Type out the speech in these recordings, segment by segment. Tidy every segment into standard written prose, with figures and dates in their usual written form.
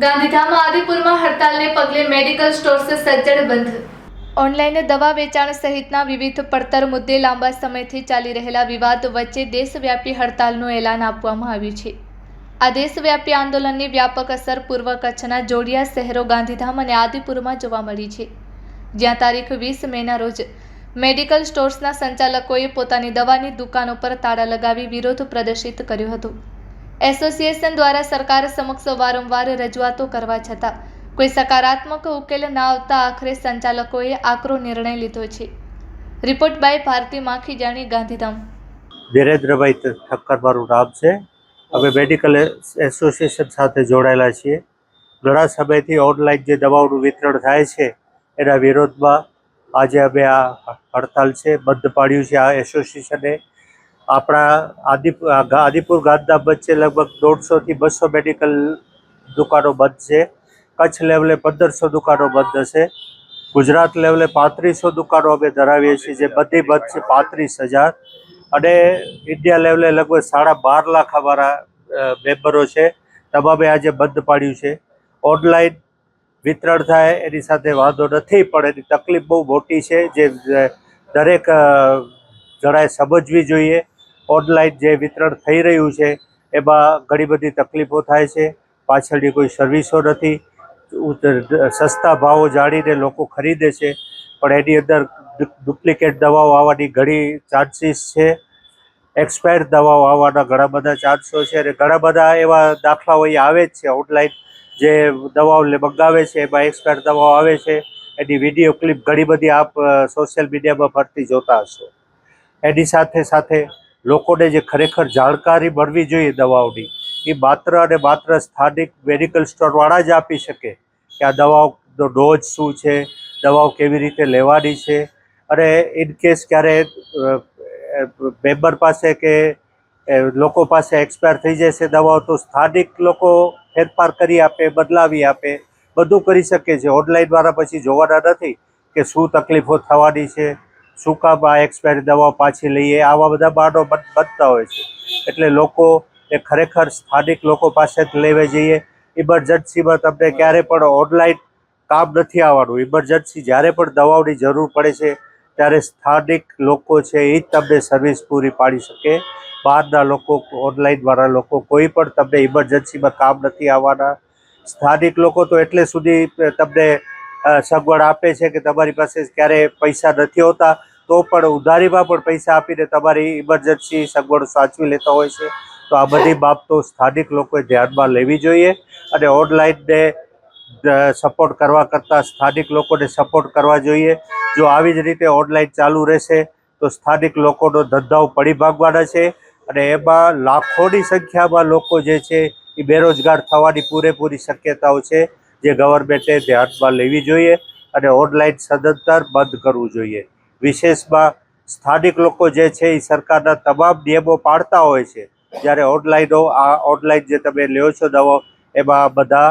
ગાંધીધામ આદિપુરમાં હડતાલને પગલે medical stores સજ્જડ બંધ। ઓનલાઈન દવા વેચાણ સહિતના વિવિધ પડતર મુદ્દે લાંબા સમયથી ચાલી રહેલા વિવાદ વચ્ચે દેશવ્યાપી હડતાલનું એલાન આપવામાં આવ્યું છે। આ દેશવ્યાપી આંદોલનની વ્યાપક અસર પૂર્વ કચ્છના જોડિયા શહેરો ગાંધીધામ અને આદિપુરમાં જોવા મળી છે, જ્યાં તારીખ 20 મેના રોજ મેડિકલ સ્ટોર્સના સંચાલકોએ પોતાની દવાની દુકાનો પર તાળા લગાવી વિરોધ પ્રદર્શિત કર્યો હતો। એસોસિએશન દ્વારા સરકાર સમક્ષ વારંવાર રજૂઆતો કરવા છતાં કોઈ સકારાત્મક ઉકેલ ન આવતા આખરે સંચાલકોએ આકરો નિર્ણય લીધો છે। Report by Bharti Makhijani, Gandhidham. ધીરેન્દ્રભાઈ ઠક્કર મારું નામ છે। અમે મેડિકલ એસોસિએશન સાથે જોડાયેલા છીએ। ઘણા સમયથી ઓનલાઈન જે દવાઓનું વિતરણ થાય છે એના વિરોધમાં આજે અમે આ હડતાલ છે બંધ પાડ્યું છે। આ એસોસિએશને આપણા આદિપુર ગાંધીધામ વચ્ચે લગભગ 150 થી 200 મેડિકલ દુકાનો બંધ છે। કચ્છ લેવલે 1500 દુકાનો બંધ હશે। ગુજરાત લેવલે 3500 દુકાનો અમે ધરાવીએ છીએ, જે બધી બંધ છે 35,000। અને ઇન્ડિયા લેવલે લગભગ 12.5 લાખ અમારા મેમ્બરો છે। તમામે આજે બંધ પાડ્યું છે। ઓનલાઈન વિતરણ થાય એની સાથે વાંધો નથી, પણ એની તકલીફ બહુ મોટી છે, જે દરેક જણાએ સમજવી જોઈએ। ઓનલાઈન જે વિતરણ થઈ રહ્યું છે એમાં ઘણી બધી તકલીફો થાય છે, પાછળની કોઈ સર્વિસો નથી, સસ્તા ભાવો જાણીને લોકો ખરીદે છે, પણ એની અંદર ડુપ્લિકેટ દવાઓ આવવાની ઘણી ચાન્સીસ છે। એક્સપાયર્ડ દવાઓ આવવાના ઘણા બધા ચાન્સો છે, અને ઘણા બધા એવા દાખલાઓ અહીં આવે જ છે। ઓનલાઈન જે દવાઓ મંગાવે છે એમાં એક્સપાયર્ડ દવાઓ આવે છે, એની વિડીયો ક્લિપ ઘણી બધી આપ સોશિયલ મીડિયામાં ફરતી જોતા હશો। એની સાથે સાથે લોકોને જે ખરેખર જાણકારી મળવી જોઈએ દવાઓની, એ માત્ર અને માત્ર સ્થાનિક મેડિકલ સ્ટોરવાળા જ આપી શકે કે આ દવાઓનો ડોઝ શું છે, દવાઓ કેવી રીતે લેવાની છે। અને ઇનકેસ ક્યારે મેમ્બર પાસે કે લોકો પાસે એક્સપાયર થઈ જશે દવાઓ, તો સ્થાનિક લોકો ફેરફાર કરી આપે, બદલાવી આપે, બધું કરી શકે છે। ઓનલાઈનવાળા પછી જોવાના નથી કે શું તકલીફો થવાની છે, શું કામ આ એક્સપાયરી દવાઓ પાછી લઈએ, આવા બધા બાનો બનતા હોય છે। એટલે લોકો એ ખરેખર સ્થાનિક લોકો પાસે જ લેવા જઈએ। ઇમરજન્સીમાં તમને ક્યારે પણ ઓનલાઈન કામ નથી આવવાનું। ઇમરજન્સી જ્યારે પણ દવાઓની જરૂર પડે છે ત્યારે સ્થાનિક લોકો છે એ જ તમને સર્વિસ પૂરી પાડી શકે। બહારના લોકો, ઓનલાઈનવાળા લોકો કોઈ પણ તમને ઇમરજન્સીમાં કામ નથી આવવાના। સ્થાનિક લોકો તો એટલે સુધી તમને સગવડ આપે છે કે તમારી પાસે ક્યારે પૈસા નથી હોતા તો પણ ઉધારીમાં પણ પૈસા આપીને તમારી ઇમરજન્સી સગવડ સાચવી લેતા હોય છે। તો આ બધી બાબતો સ્થાનિક લોકોએ ધ્યાનમાં લેવી જોઈએ, અને ઓનલાઈનને સપોર્ટ કરવા કરતાં સ્થાનિક લોકોને સપોર્ટ કરવા જોઈએ। જો આવી જ રીતે ઓનલાઈન ચાલુ રહેશે તો સ્થાનિક લોકોનો ધંધાઓ પડી ભાગવાના છે, અને એમાં લાખોની સંખ્યામાં લોકો જે છે એ બેરોજગાર થવાની પૂરેપૂરી શક્યતાઓ છે, જે ગવર્મેન્ટે ધ્યાનમાં લેવી જોઈએ અને ઓનલાઈન સદંતર બંધ કરવું જોઈએ। વિશેષમાં સ્થાનિક લોકો જે છે એ સરકારના તમામ નિયમો પાળતા હોય છે, જ્યારે ઓનલાઈન જે તમે લ્યો છો દવાઓ, એમાં બધા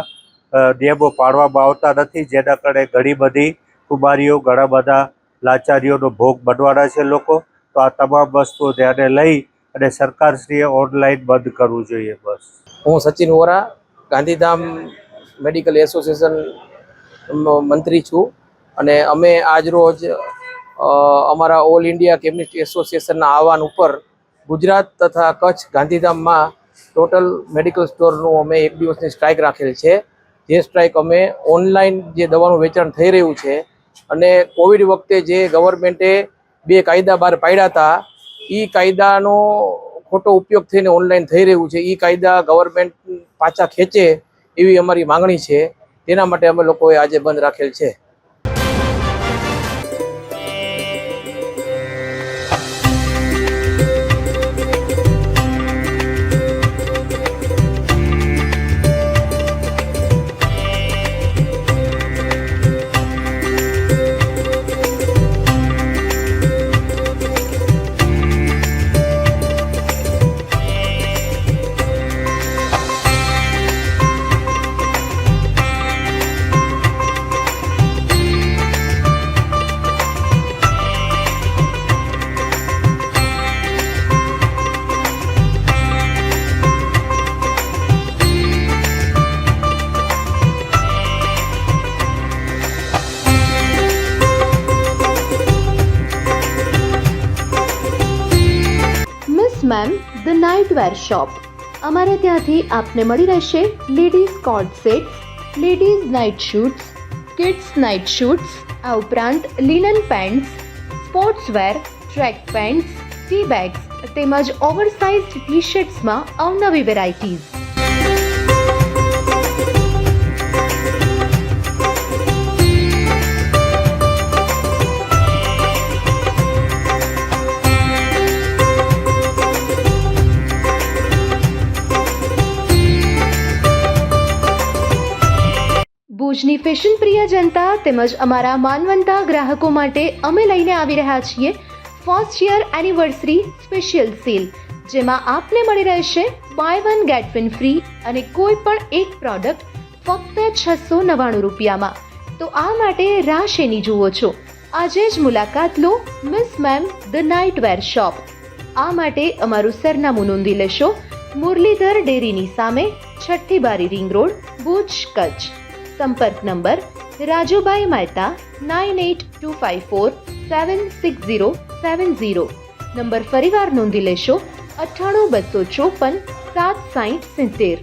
નિયમો પાળવામાં આવતા નથી, જેના કારણે ઘણી બધી ખુમારીઓ, ઘણા બધા લાચારીઓનો ભોગ બનવાના છે લોકો। તો આ તમામ વસ્તુઓ ધ્યાને લઈ અને સરકારશ્રીએ ઓનલાઈન બંધ કરવું જોઈએ। બસ। હું સચિન વોરા, ગાંધીધામ મેડિકલ એસોસિએશન મંત્રી છું, અને અમે આજ રોજ અમારા ઓલ ઇન્ડિયા કેમિસ્ટ એસોસિએશનના આહવાન ઉપર ગુજરાત તથા કચ્છ ગાંધીધામમાં ટોટલ મેડિકલ સ્ટોરનું અમે 1 દિવસની સ્ટ્રાઇક રાખેલ છે। જે સ્ટ્રાઇક અમે ઓનલાઈન જે દવાનું વેચાણ થઈ રહ્યું છે અને કોવિડ વખતે જે ગવર્મેન્ટે 2 કાયદા બહાર પાડ્યા હતા, એ કાયદાનો ખોટો ઉપયોગ થઈને ઓનલાઈન થઈ રહ્યું છે, એ કાયદા ગવર્મેન્ટ પાછા ખેંચે એવી અમારી માંગણી છે। તેના માટે અમે લોકોએ આજે બંધ રાખેલ છે। The nightwear shop. અમારે ત્યાંથી આપને મળી રહેશે ladies coat sets, ladies night suits, kids night suits, આ ઉપરાંત linen pants, sportswear, track pants, tee bags તેમજ ઓવરસાઇઝડ ટી શર્ટ્સમાં અવનવી વેરાયટીઝ. ભુજની ફેશન પ્રિય જનતા તેમજ અમારા માનવંતા ગ્રાહકો માટે અમે લઈને આવી રહ્યા છીએ first year anniversary special sale, જેમાં આપને મળી રહેશે buy one get one free અને કોઈ પણ એક પ્રોડક્ટ ફક્ત 699 રૂપિયામાં. તો આ માટે રાહ શેની જુઓ છો? આજે જ મુલાકાત લો Miss Ma'am the nightwear shop. આ માટે અમારું સરનામું નોંધી લેશો. મુરલીધર ડેરીની સામે, છઠ્ઠી બારી રિંગ રોડ, ભુજ, કચ્છ. સંપર્ક નંબર રાજુભાઈ મહેતા 9825476070. નંબર ફરીવાર નોંધી લેશો 98 254 760 70.